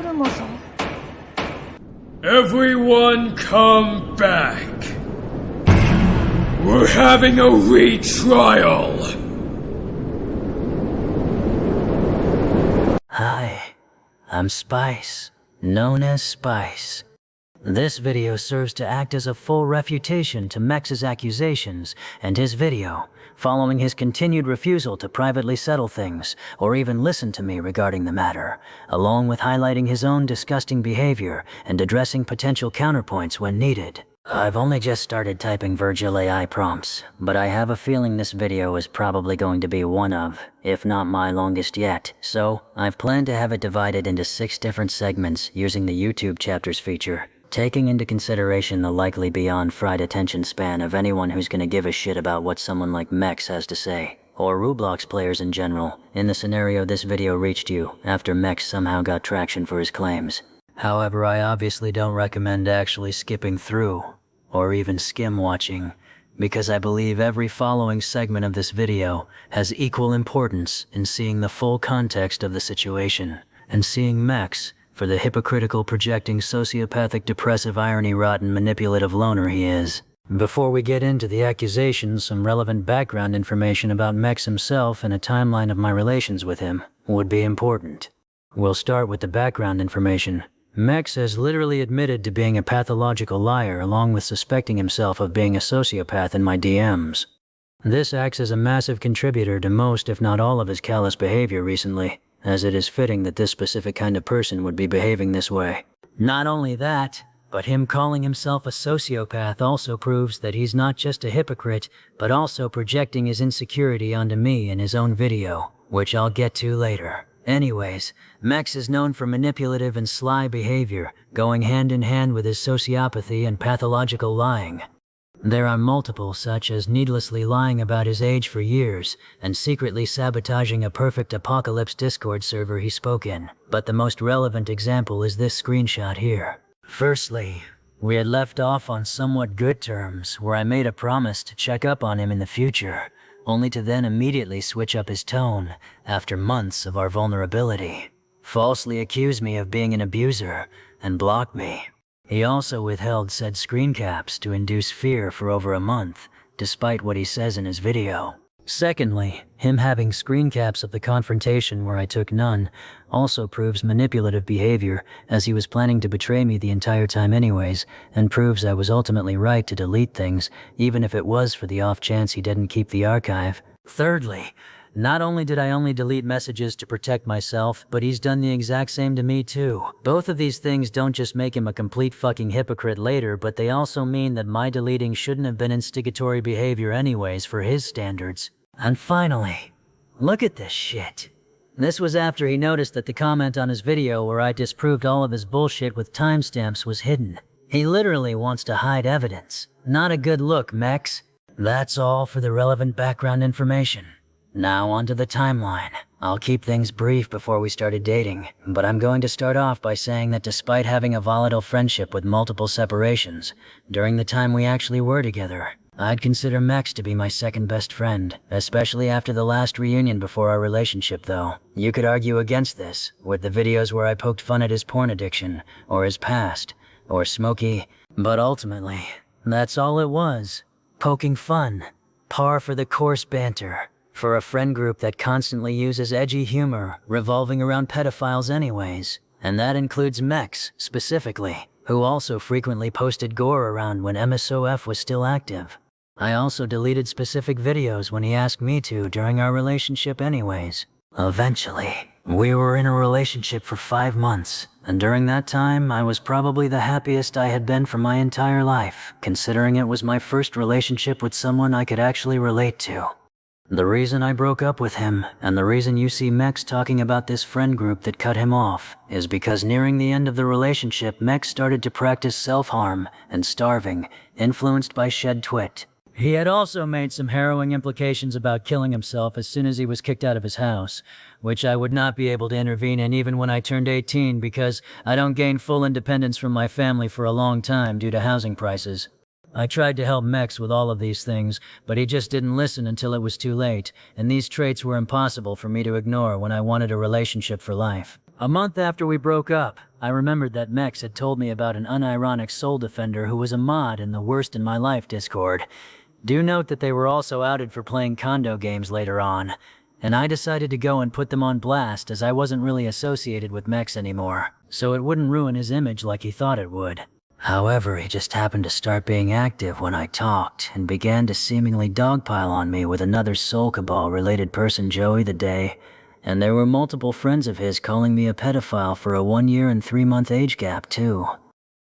𝓕𝓾𝓬𝓭 Everyone come back. We're having a retrial. Hi, I'm Spice, known as Spice. This video serves to act as a full refutation to Mex's accusations and his video, following his continued refusal to privately settle things or even listen to me regarding the matter, along with highlighting his own disgusting behavior and addressing potential counterpoints when needed. I've only just started typing Virgil AI prompts, but I have a feeling this video is probably going to be one of, if not my longest yet, so I've planned to have it divided into 6 different segments using the YouTube chapters feature, taking into consideration the likely beyond fried attention span of anyone who's gonna give a shit about what someone like Mex has to say, or Roblox players in general, in the scenario this video reached you after Mex somehow got traction for his claims. However, I obviously don't recommend actually skipping through, or even skim watching, because I believe every following segment of this video has equal importance in seeing the full context of the situation, and seeing Mex for the hypocritical, projecting, sociopathic, depressive, irony-rotten, manipulative loner he is. Before we get into the accusations, some relevant background information about Mex himself and a timeline of my relations with him would be important. We'll start with the background information. Mex has literally admitted to being a pathological liar along with suspecting himself of being a sociopath in my DMs. This acts as a massive contributor to most, if not all, of his callous behavior recently, as it is fitting that this specific kind of person would be behaving this way. Not only that, but him calling himself a sociopath also proves that he's not just a hypocrite, but also projecting his insecurity onto me in his own video, which I'll get to later. Anyways, Mex is known for manipulative and sly behavior, going hand in hand with his sociopathy and pathological lying. There are multiple, such as needlessly lying about his age for years and secretly sabotaging a perfect apocalypse Discord server he spoke in. But the most relevant example is this screenshot here. Firstly, we had left off on somewhat good terms where I made a promise to check up on him in the future, only to then immediately switch up his tone after months of our vulnerability, falsely accuse me of being an abuser, and block me. He also withheld said screen caps to induce fear for over a month, despite what he says in his video. Secondly, him having screen caps of the confrontation where I took none also proves manipulative behavior, as he was planning to betray me the entire time anyways, and proves I was ultimately right to delete things, even if it was for the off chance he didn't keep the archive. Thirdly, not only did I only delete messages to protect myself, but he's done the exact same to me too. Both of these things don't just make him a complete fucking hypocrite later, but they also mean that my deleting shouldn't have been instigatory behavior anyways for his standards. And finally, look at this shit. This was after he noticed that the comment on his video where I disproved all of his bullshit with timestamps was hidden. He literally wants to hide evidence. Not a good look, Mex. That's all for the relevant background information. Now onto the timeline. I'll keep things brief before we started dating, but I'm going to start off by saying that despite having a volatile friendship with multiple separations, during the time we actually were together, I'd consider Mex to be my second best friend, especially after the last reunion before our relationship though. You could argue against this, with the videos where I poked fun at his porn addiction, or his past, or Smokey, but ultimately, that's all it was. Poking fun. Par for the coarse banter. For a friend group that constantly uses edgy humor revolving around pedophiles anyways. And that includes Mex, specifically, who also frequently posted gore around when MSOF was still active. I also deleted specific videos when he asked me to during our relationship anyways. Eventually, we were in a relationship for 5 months, and during that time I was probably the happiest I had been for my entire life, considering it was my first relationship with someone I could actually relate to. The reason I broke up with him, and the reason you see Mex talking about this friend group that cut him off, is because nearing the end of the relationship, Mex started to practice self-harm and starving, influenced by Shed Twit. He had also made some harrowing implications about killing himself as soon as he was kicked out of his house, which I would not be able to intervene in even when I turned 18 because I don't gain full independence from my family for a long time due to housing prices. I tried to help Mex with all of these things, but he just didn't listen until it was too late, and these traits were impossible for me to ignore when I wanted a relationship for life. A month after we broke up, I remembered that Mex had told me about an unironic soul defender who was a mod in the Worst in My Life Discord. Do note that they were also outed for playing condo games later on, and I decided to go and put them on blast as I wasn't really associated with Mex anymore, so it wouldn't ruin his image like he thought it would. However, he just happened to start being active when I talked, and began to seemingly dogpile on me with another Soul Cabal-related person, Joey the Day, and there were multiple friends of his calling me a pedophile for a 1 year and 3 month age gap, too.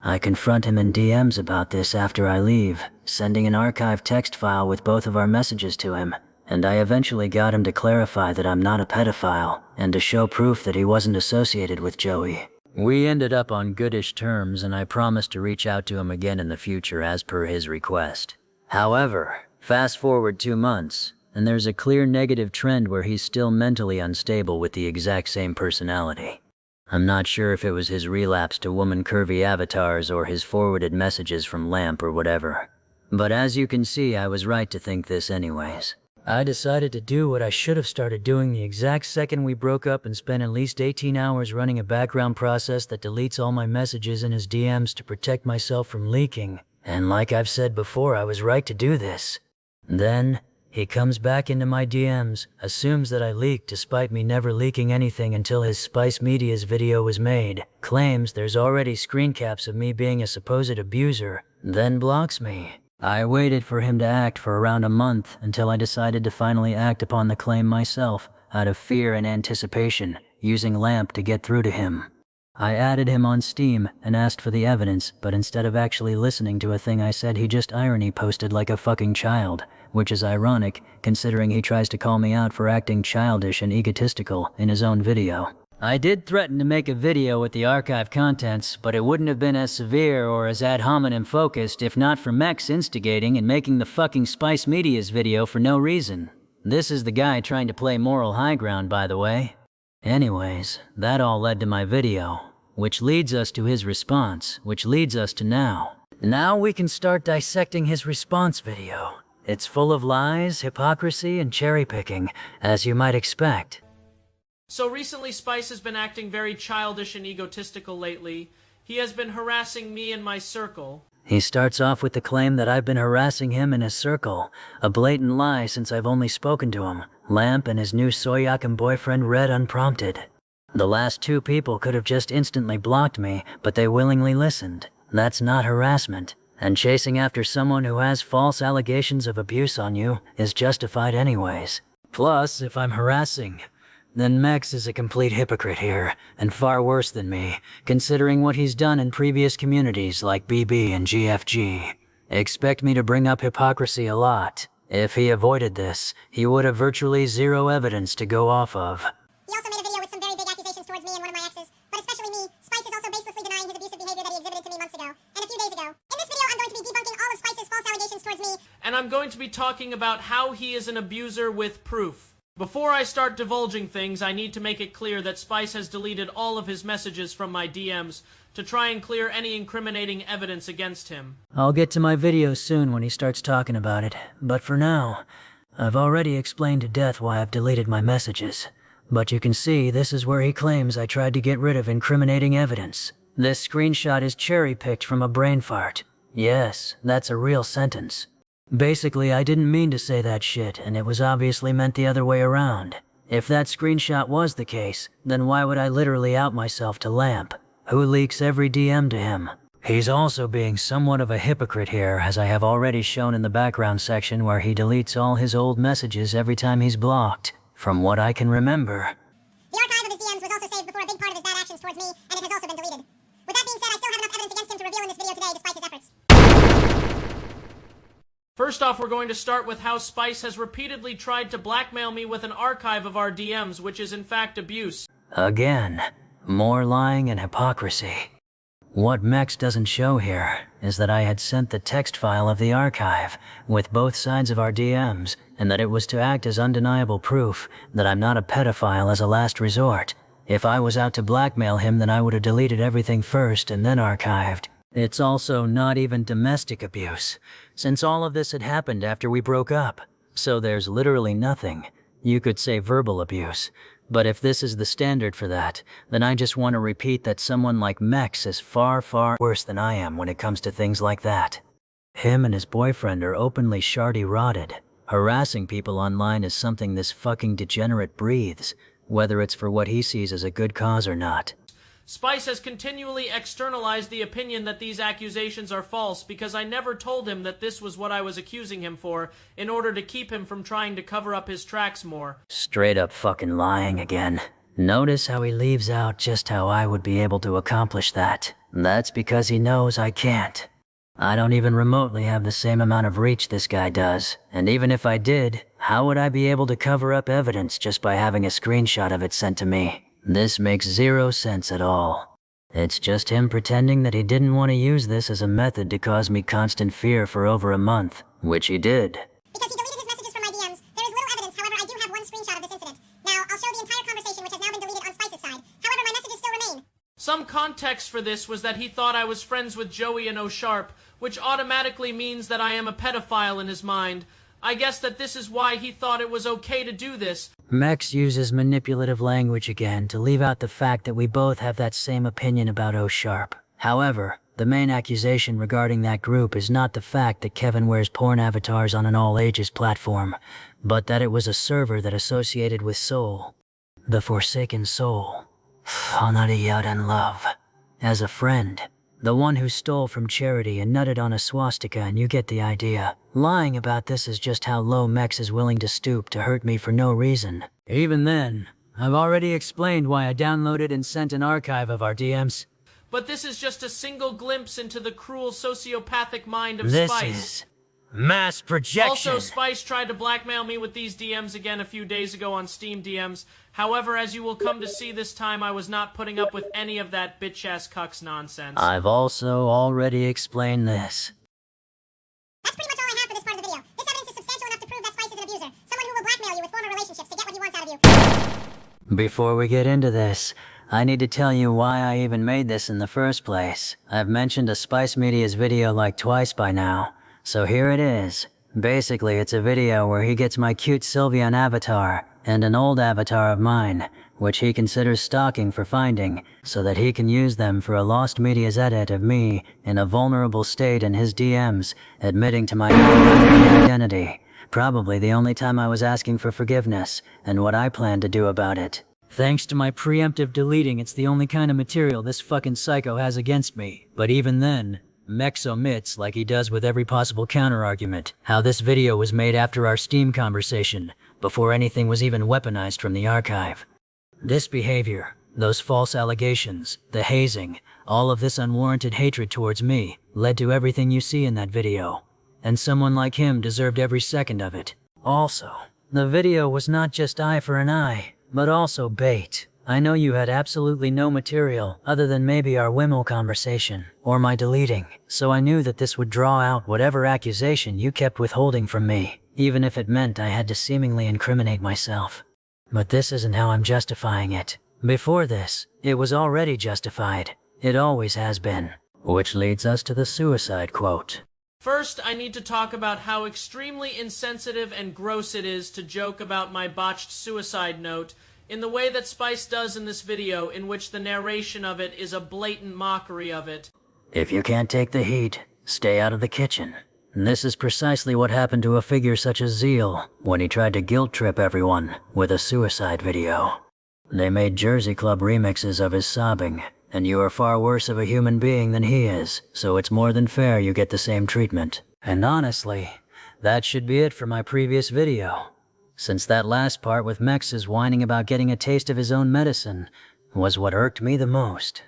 I confront him in DMs about this after I leave, sending an archived text file with both of our messages to him, and I eventually got him to clarify that I'm not a pedophile, and to show proof that he wasn't associated with Joey. We ended up on goodish terms, and I promised to reach out to him again in the future as per his request. However, fast forward 2 months, and there's a clear negative trend where he's still mentally unstable with the exact same personality. I'm not sure if it was his relapse to woman curvy avatars or his forwarded messages from Lamp or whatever. But as you can see, I was right to think this anyways. I decided to do what I should have started doing the exact second we broke up and spent at least 18 hours running a background process that deletes all my messages in his DMs to protect myself from leaking. And like I've said before, I was right to do this. Then, he comes back into my DMs, assumes that I leaked despite me never leaking anything until his Spice Media's video was made, claims there's already screen caps of me being a supposed abuser, then blocks me. I waited for him to act for around a month until I decided to finally act upon the claim myself, out of fear and anticipation, using Lamp to get through to him. I added him on Steam and asked for the evidence, but instead of actually listening to a thing I said, he just irony posted like a fucking child, which is ironic considering he tries to call me out for acting childish and egotistical in his own video. I did threaten to make a video with the archive contents, but it wouldn't have been as severe or as ad hominem focused if not for Mex instigating and making the fucking Spice Media's video for no reason. This is the guy trying to play moral high ground, by the way. Anyways, that all led to my video, which leads us to his response, which leads us to now. Now we can start dissecting his response video. It's full of lies, hypocrisy, and cherry picking, as you might expect. So recently Spice has been acting very childish and egotistical lately. He has been harassing me and my circle. He starts off with the claim that I've been harassing him in his circle, a blatant lie since I've only spoken to him, Lamp and his new Soyakan boyfriend Red unprompted. The last 2 people could have just instantly blocked me, but they willingly listened. That's not harassment, and chasing after someone who has false allegations of abuse on you is justified anyways. Plus, if I'm harassing, then Mex is a complete hypocrite here, and far worse than me, considering what he's done in previous communities like BB and GFG. Expect me to bring up hypocrisy a lot. If he avoided this, he would have virtually 0 evidence to go off of. He also made a video with some very big accusations towards me and one of my exes, but especially me. Spice is also baselessly denying his abusive behavior that he exhibited to me months ago, and a few days ago. In this video, I'm going to be debunking all of Spice's false allegations towards me. And I'm going to be talking about how he is an abuser with proof. Before I start divulging things, I need to make it clear that Spice has deleted all of his messages from my DMs to try and clear any incriminating evidence against him. I'll get to my video soon when he starts talking about it, but for now, I've already explained to death why I've deleted my messages. But you can see this is where he claims I tried to get rid of incriminating evidence. This screenshot is cherry-picked from a brain fart. Yes, that's a real sentence. Basically, I didn't mean to say that shit, and it was obviously meant the other way around. If that screenshot was the case, then why would I literally out myself to Lamp, who leaks every DM to him? He's also being somewhat of a hypocrite here, as I have already shown in the background section where he deletes all his old messages every time he's blocked, from what I can remember. The archive of his DMs was also saved before a big part of his bad actions towards me, and it has also been deleted. With that being said, I still have enough evidence against him to reveal in this video today, despite his efforts. First off, we're going to start with how Spice has repeatedly tried to blackmail me with an archive of our DMs, which is in fact abuse. Again, more lying and hypocrisy. What Mex doesn't show here is that I had sent the text file of the archive with both sides of our DMs, and that it was to act as undeniable proof that I'm not a pedophile as a last resort. If I was out to blackmail him, then I would have deleted everything first and then archived. It's also not even domestic abuse, since all of this had happened after we broke up. So there's literally nothing. You could say verbal abuse, But if this is the standard for that, then I just want to repeat that someone like Mex is far, far worse than I am when it comes to things like that. Him and his boyfriend are openly 𝓕𝓷𝓷. Harassing people online is something this fucking degenerate breathes, whether it's for what he sees as a good cause or not. Spice has continually externalized the opinion that these accusations are false because I never told him that this was what I was accusing him for in order to keep him from trying to cover up his tracks more. Straight up fucking lying again. Notice how he leaves out just how I would be able to accomplish that. That's because he knows I can't. I don't even remotely have the same amount of reach this guy does, and even if I did, how would I be able to cover up evidence just by having a screenshot of it sent to me? This makes zero sense at all. It's just him pretending that he didn't want to use this as a method to cause me constant fear for over a month, which he did. Because he deleted his messages from my DMs, there is little evidence, however I do have one screenshot of this incident. Now, I'll show the entire conversation which has now been deleted on Spice's side. However, my messages still remain. Some context for this was that he thought I was friends with Joey and 𝓕𝓱, which automatically means that I am a pedophile in his mind. I guess that this is why he thought it was okay to do this. Mex uses manipulative language again to leave out the fact that we both have that same opinion about 𝓕𝓱. However, the main accusation regarding that group is not the fact that Kevin wears porn avatars on an all-ages platform, but that it was a server that associated with Soul, the Forsaken Soul, 𝓕𝓷𝓷. As a friend, the one who stole from charity and nutted on a swastika, and you get the idea. Lying about this is just how low Mex is willing to stoop to hurt me for no reason. Even then, I've already explained why I downloaded and sent an archive of our DMs. But this is just a single glimpse into the cruel sociopathic mind of This Spice. is mass projection. Also, Spice tried to blackmail me with these DMs again a few days ago on Steam DMs. However, as you will come to see this time, I was not putting up with any of that bitch-ass cucks nonsense. I've also already explained this. That's pretty much all I have for this part of the video. This evidence is substantial enough to prove that Spice is an abuser. Someone who will blackmail you with former relationships to get what he wants out of you. Before we get into this, I need to tell you why I even made this in the first place. I've mentioned a Spice Media's video like twice by now, so here it is. Basically, it's a video where he gets my cute Sylveon avatar and an old avatar of mine, which he considers stalking for finding, so that he can use them for a Lost Media's edit of me in a vulnerable state in his DMs, admitting to my identity. Probably the only time I was asking for forgiveness, and what I plan to do about it. Thanks to my preemptive deleting, it's the only kind of material this fucking psycho has against me. But even then, Mex omits, like he does with every possible counter-argument, how this video was made after our Steam conversation, before anything was even weaponized from the archive. This behavior, those false allegations, the hazing, all of this unwarranted hatred towards me, led to everything you see in that video. And someone like him deserved every second of it. Also, the video was not just eye for an eye, but also bait. I know you had absolutely no material other than maybe our Wmexp conversation, or my deleting, so I knew that this would draw out whatever accusation you kept withholding from me, even if it meant I had to seemingly incriminate myself. But this isn't how I'm justifying it. Before this, it was already justified. It always has been. Which leads us to the suicide quote. First, I need to talk about how extremely insensitive and gross it is to joke about my botched suicide note in the way that Spice does in this video, in which the narration of it is a blatant mockery of it. If you can't take the heat, stay out of the kitchen. This is precisely what happened to a figure such as 𝓕𝓾 when he tried to guilt trip everyone with a suicide video. They made Jersey Club remixes of his sobbing, and you are far worse of a human being than he is, so it's more than fair you get the same treatment. And honestly, that should be it for my previous video, since that last part with Mex's whining about getting a taste of his own medicine was what irked me the most.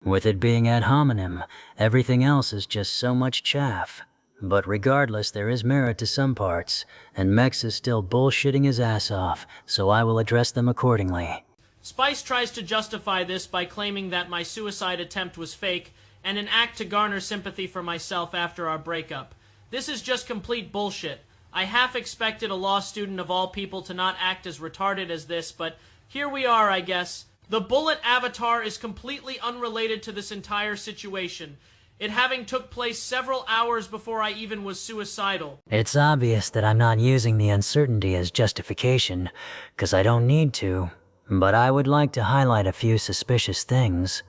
With it being ad hominem, everything else is just so much chaff. But regardless, there is merit to some parts, and Mex is still bullshitting his ass off, so I will address them accordingly. Spice tries to justify this by claiming that my suicide attempt was fake, and an act to garner sympathy for myself after our breakup. This is just complete bullshit. I half expected a law student of all people to not act as retarded as this, but here we are, I guess. The bullet avatar is completely unrelated to this entire situation, it having took place several hours before I even was suicidal. It's obvious that I'm not using the uncertainty as justification, 'cause I don't need to. but I would like to highlight a few suspicious things.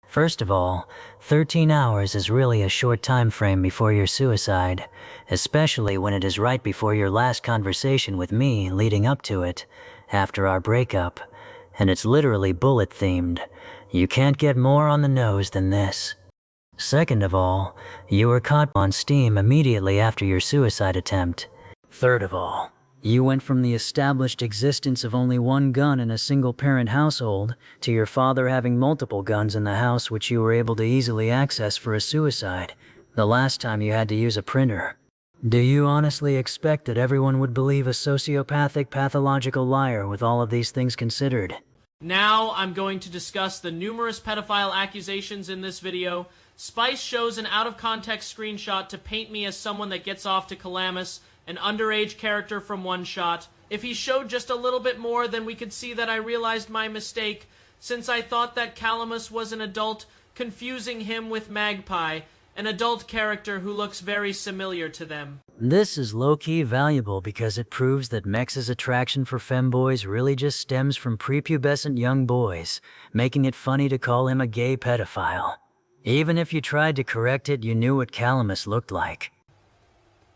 First of all, 13 hours is really a short time frame before your suicide, especially when it is right before your last conversation with me leading up to it, after our breakup, and it's literally bullet-themed. You can't get more on the nose than this. Second of all, you were caught on Steam immediately after your suicide attempt. Third of all, you went from the established existence of only one gun in a single-parent household to your father having multiple guns in the house which you were able to easily access for a suicide, the last time you had to use a printer. Do you honestly expect that everyone would believe a sociopathic, pathological liar with all of these things considered? Now I'm going to discuss the numerous pedophile accusations in this video. Spice shows an out-of-context screenshot to paint me as someone that gets off to 𝓕𝓾𝓬𝓴, an underage character from One Shot. If he showed just a little bit more, then we could see that I realized my mistake, since I thought that 𝓕𝓾𝓬𝓴 was an adult, confusing him with Magpie, an adult character who looks very similar to them. This is low-key valuable because it proves that Mex's attraction for femboys really just stems from prepubescent young boys, making it funny to call him a gay pedophile. Even if you tried to correct it, you knew what 𝓕𝓾𝓬𝓴 looked like.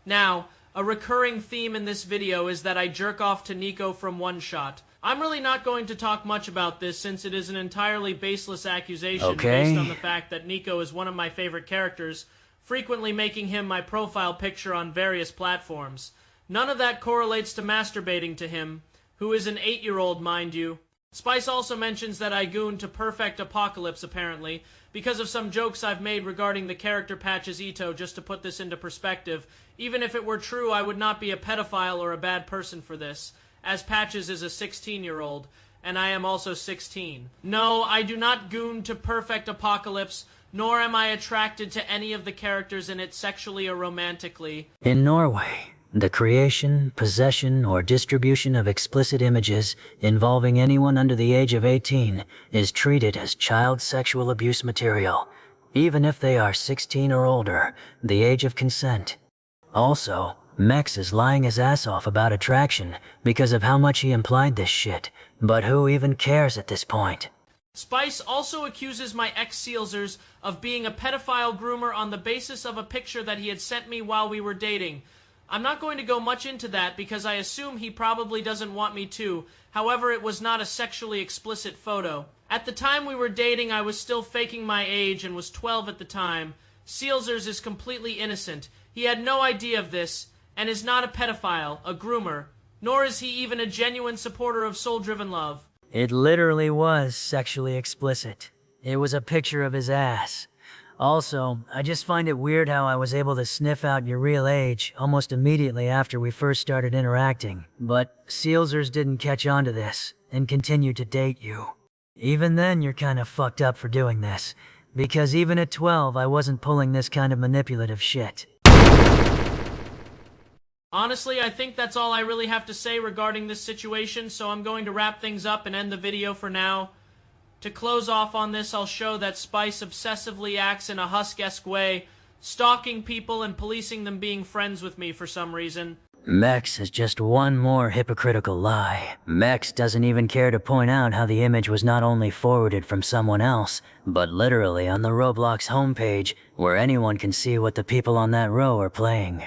Now, a recurring theme in this video is that I jerk off to Nico from One Shot. I'm really not going to talk much about this since it is an entirely baseless accusation based on the fact that Nico is one of my favorite characters, frequently making him my profile picture on various platforms. None of that correlates to masturbating to him, who is an 8-year-old, mind you. Spice also mentions that I goon to Perfect Apocalypse, apparently, because of some jokes I've made regarding the character Patches Ito. Just to put this into perspective, even if it were true, I would not be a pedophile or a bad person for this, as Patches is a 16-year-old, and I am also 16. No, I do not goon to Perfect Apocalypse, nor am I attracted to any of the characters in it sexually or romantically. In Norway, the creation, possession, or distribution of explicit images involving anyone under the age of 18 is treated as child sexual abuse material, even if they are 16 or older, the age of consent. Also, Mex is lying his ass off about attraction because of how much he implied this shit, but who even cares at this point? Spice also accuses my ex-𝓕𝓼𝓲 of being a pedophile groomer on the basis of a picture that he had sent me while we were dating. I'm not going to go much into that because I assume he probably doesn't want me to. However, it was not a sexually explicit photo. At the time we were dating, I was still faking my age and was 12 at the time. 𝓕𝓼𝓲 is completely innocent. He had no idea of this, and is not a pedophile, a groomer, nor is he even a genuine supporter of soul-driven love. It literally was sexually explicit. It was a picture of his ass. Also, I just find it weird how I was able to sniff out your real age almost immediately after we first started interacting. But 𝓕𝓼𝓲 didn't catch on to this and continued to date you. Even then, you're kind of fucked up for doing this, because even at 12, I wasn't pulling this kind of manipulative shit. Honestly, I think that's all I really have to say regarding this situation, so I'm going to wrap things up and end the video for now. To close off on this, I'll show that Spice obsessively acts in a Husk-esque way, stalking people and policing them being friends with me for some reason. Mex is just one more hypocritical lie. Mex doesn't even care to point out how the image was not only forwarded from someone else, but literally on the Roblox homepage, where anyone can see what the people on that row are playing.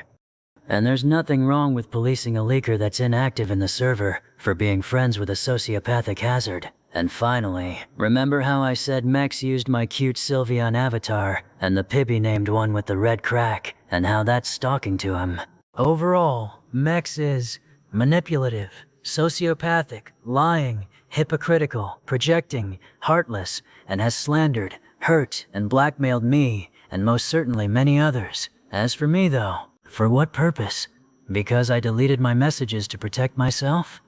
And there's nothing wrong with policing a leaker that's inactive in the server for being friends with a sociopathic hazard. And finally, remember how I said Mex used my cute Sylveon avatar, and the Pibby named one with the red crack, and how that's stalking to him? Overall, Mex is manipulative, sociopathic, lying, hypocritical, projecting, heartless, and has slandered, hurt, and blackmailed me, and most certainly many others. As for me though, for what purpose? Because I deleted my messages to protect myself?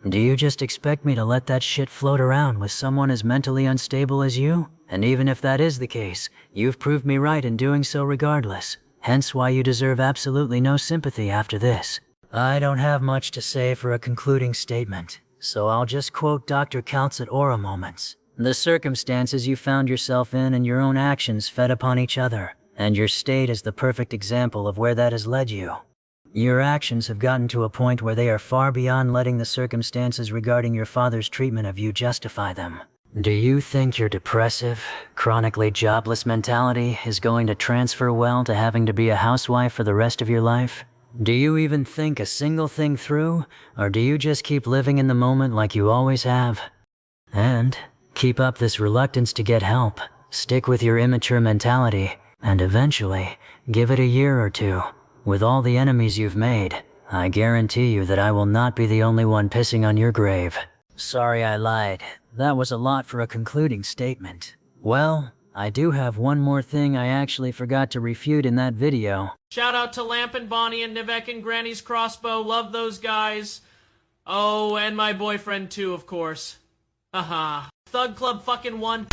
Do you just expect me to let that shit float around with someone as mentally unstable as you? And even if that is the case, you've proved me right in doing so regardless. Hence why you deserve absolutely no sympathy after this. I don't have much to say for a concluding statement, so I'll just quote Dr. Counts at Aura moments. The circumstances you found yourself in and your own actions fed upon each other, and your state is the perfect example of where that has led you. Your actions have gotten to a point where they are far beyond letting the circumstances regarding your father's treatment of you justify them. Do you think your depressive, chronically jobless mentality is going to transfer well to having to be a housewife for the rest of your life? Do you even think a single thing through, or do you just keep living in the moment like you always have? And keep up this reluctance to get help, stick with your immature mentality, and eventually, give it a year or two. With all the enemies you've made, I guarantee you that I will not be the only one pissing on your grave. Sorry I lied. That was a lot for a concluding statement. Well, I do have one more thing I actually forgot to refute in that video. Shout out to Lamp and Bonnie and Nivek and Granny's Crossbow. Love those guys. Oh, and my boyfriend too, of course. Haha. Thug Club fucking won.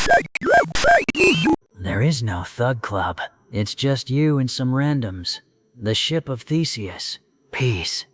There is no Thug Club. It's just you and some randoms. The ship of Theseus. Peace.